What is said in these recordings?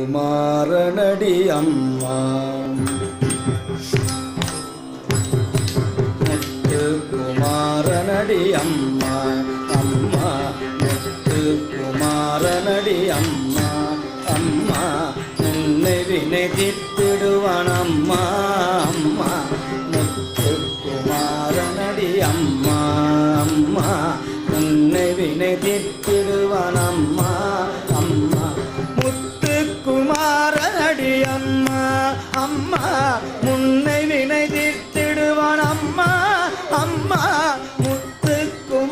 முத்துக்குமாரனடி அம்மா முத்துக்குமாரனடி அம்மா அம்மா முத்துக்குமாரனடி அம்மா அம்மா உன்னை வினை தீர்த்திடுவான் அம்மா அம்மா முத்துக்குமாரனடி அம்மா அம்மா உன்னை வினை தீர்த்திடுவான் அம்மா அம்மா முத்துக்குமாரனடி அம்மா அம்மா முன்னை வினை தீர்த்திடுவான் அம்மா அம்மா முத்துக்குமாரனடி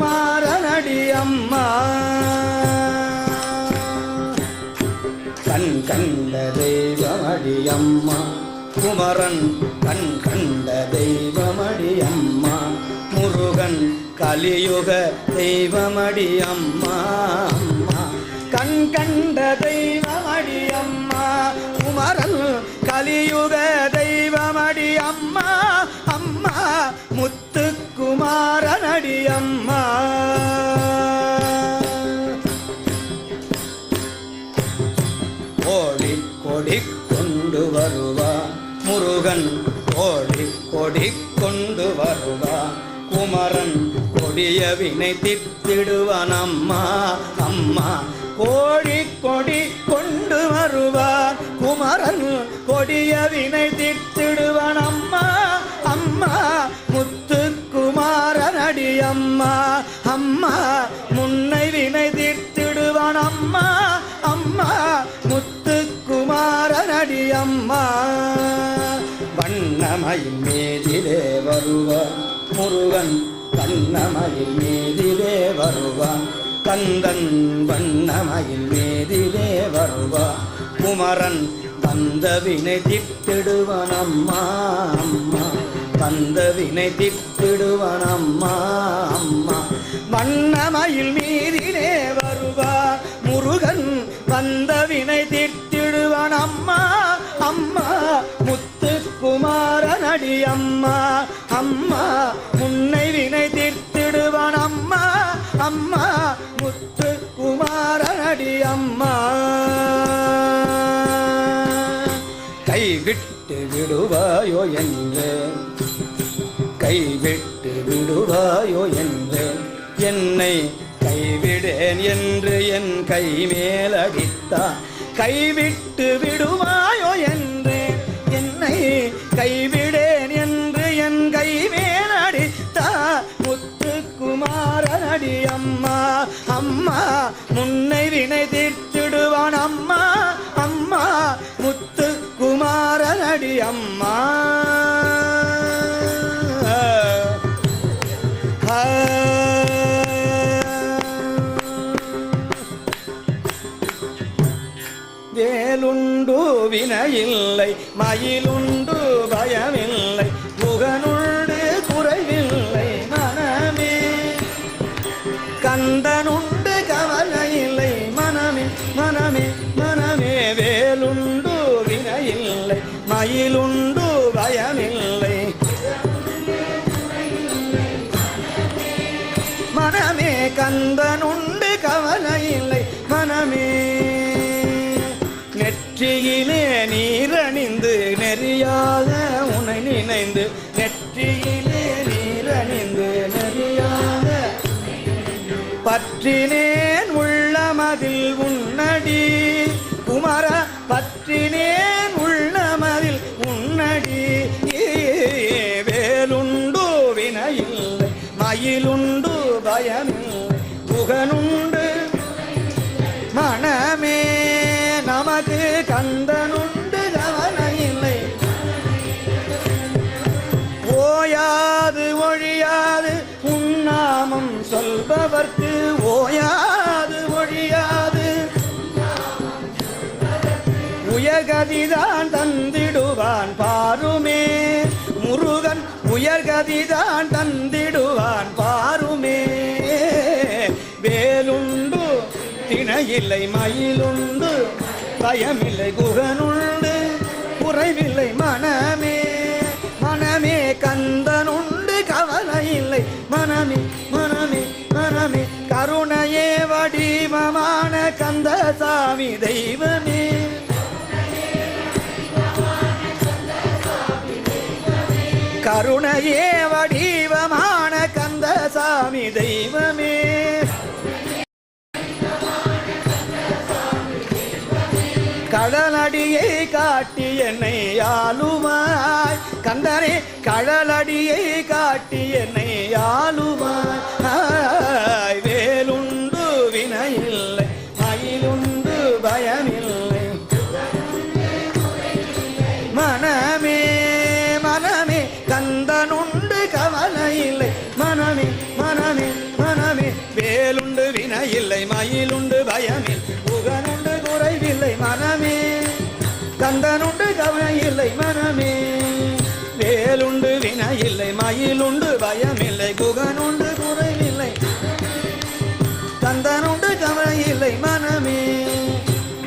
அம்மா கண் கண்ட தெய்வமடி அம்மா குமரன் கண் கண்ட தெய்வமடி அம்மா முருகன் கலியுக தெய்வமடி அம்மா அம்மா கண் கண்ட தெய்வமடி அம்மா குமரன் கலியுக தெய்வமடி அம்மா அம்மா முத்துக்குமாரனடி அம்மா கோடி கொடி கொண்டு வருவா முருகன் கோடி கொடி கொண்டு வருவா குமரன் கொடிய வினை தித்திடுவான் அம்மா அம்மா கோடி கொடி கொண்டு வருவான் குமரன் கொடிய வினை தித்திடுவான் அம்மா அம்மா முத்துக்குமாரனடி அம்மா அம்மா முன்னை வினை தித்திடுவான் அம்மா அம்மா முத்துக்குமாரனடி அம்மா வண்ணமயில் மீதிலே வருவான் முருகன் கண்ணமயில் மீதிலே வருவான் கந்தன் வண்ணமயில் மீதிலே வருவான் குமரன் வந்த வினை திட்டிடுவான் அம்மா அம்மா வந்த வினை திட்டிடுவான் அம்மா அம்மா வண்ணமயில் மீதிலே வருவான் முருகன் வந்த வினை திட்டிடுவான் அம்மா அம்மா முத்துக்குமாரனடி அம்மா அம்மா முன்னை வினை தீர்த்திடுவான் அம்மா அம்மா முத்துக்குமாரனடி அம்மா கைவிட்டு விடுவாயோ என்று கைவிட்டு விடுவாயோ என்று என்னை கைவிடேன் என்று என் கை மேலடித்தான் கைவிட்டு விடுவாயோ என்று என்னை கைவிடேன் என்று என் கை மேலடித்தான் முத்துக்குமாரனடி அம்மா அம்மா முன்னை வினை தீர்த்திடுவான் அம்மா அம்மா முத்துக்குமாரனடி அம்மா வேலுண்டு வினையில்லை மயிலுண்டு பயமில்லை முகனுண்டு குறைவில்லை மனமே கந்தனுண்டு கவலையில்லை மனமே மனமே மனமே வேலுண்டு வினையில்லை மயிலுண்டு பயமில்லை மனமே கந்தனுண்டு கவலையில்லை மனமே நெற்றியிலே நீரணிந்து நெறியாக உனை நினைந்து நெற்றியிலே நீரணிந்து நெறியாக பற்றினேன் உள்ளமதில் உன்னடி குமர பற்றினேன் உள்ளமதில் உன்னடி வேலுண்டு வினையில்லை மயிலுண்டு பயமில்லை புகனுண்டு மனமே நமக்கு கந்தனுண்டு கவலையில்லை ஓயாது ஒழியாது உன்னாமம் சொல்பவர்க்கு ஓயாது ஒழியாது உயர்கதிதான் தந்திடுவான் பாருமே முருகன் உயர்கதிதான் தந்திடுவான் பாருமே வேலுண்டு திணையில்லை மயிலுண்டு பயமில்லை குகனுண்டு குறைவில்லை மனமே மனமே கந்தனுண்டு கவலையில்லை மனமே மனமே மனமே கருணையே வடிவம கந்தசாமி தெய்வமே கருணையே வடிவமான கந்தசாமி தெய்வமே கடலடியை காட்டி என்னை ஆளுவாய் கந்தனே கடலடியை காட்டி என்னை ஆளுவாய் வேலுண்டு வினையில்லை மயிலுண்டு பயமில்லை மனமே மனமே கந்தனுண்டு கவலை இல்லை மனமே மனமே மனமே வேலுண்டு வினையில்லை மயிலுண்டு பயமில்லை புகனுண்டு குறைவில்லை மனமே கந்தனுண்டு கவலை இல்லை மனமே வேலுண்டு வினையில்லை மயிலுண்டு பயமில்லை குகனுண்டு குறைவில்லை கந்தனுண்டு கவலை இல்லை மனமே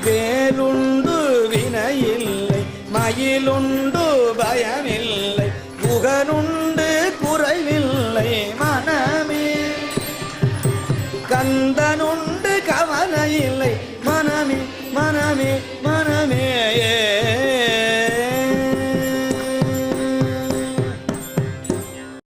வேலுண்டு வினையில்லை மயிலுண்டு பயமில்லை குகனுண்டு குறைவில்லை மனமே கந்தனுண்டு